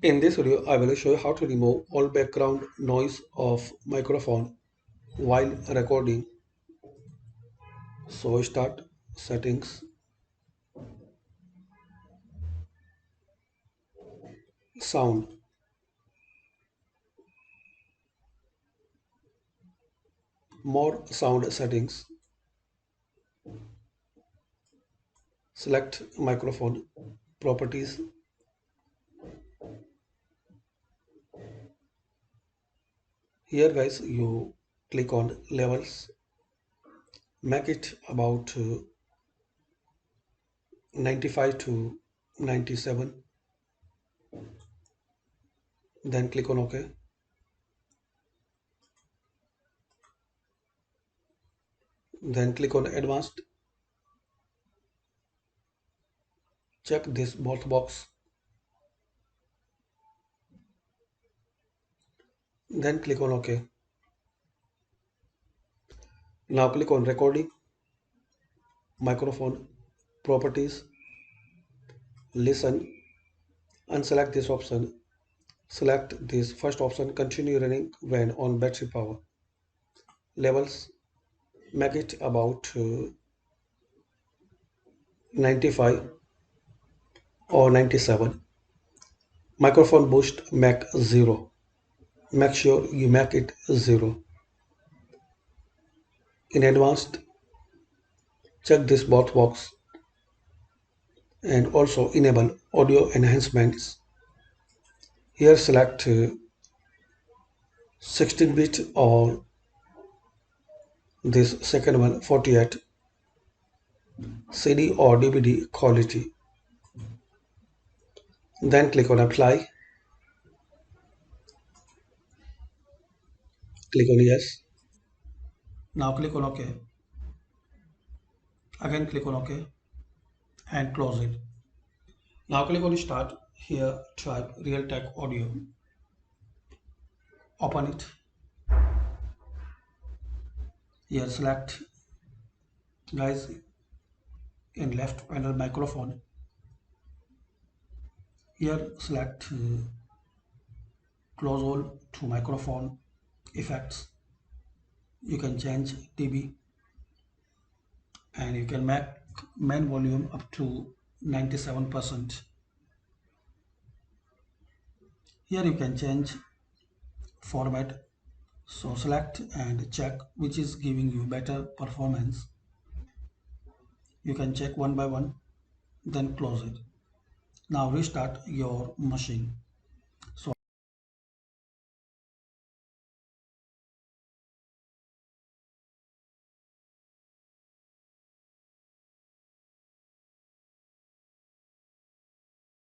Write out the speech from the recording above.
In this video, I will show you how to remove all background noise of microphone while recording. So start settings, sound, more sound settings, select microphone properties. Here guys, you click on levels, make it about 95 to 97, then click on OK. Then click on advanced, check this both box, then click on OK. Now click on recording, microphone properties, listen, unselect this option. Select this first option, continue running when on battery power. Levels, make it about 95 or 97. Microphone boost, make 0. Make sure you make it 0. In advanced, check this both box and also enable audio enhancements. Here select 16-bit or this second one 48, CD or DVD quality. Then click on apply, click on yes. Now click on OK. Again click on OK and close it. Now click on start. Here type RealTech audio. Open it. Here select guys in left panel microphone. Here select close all to microphone effects. You can change dB and you can make main volume up to 97%. Here you can change format. So select and check which is giving you better performance. You can check one by one, then close it. Now restart your machine.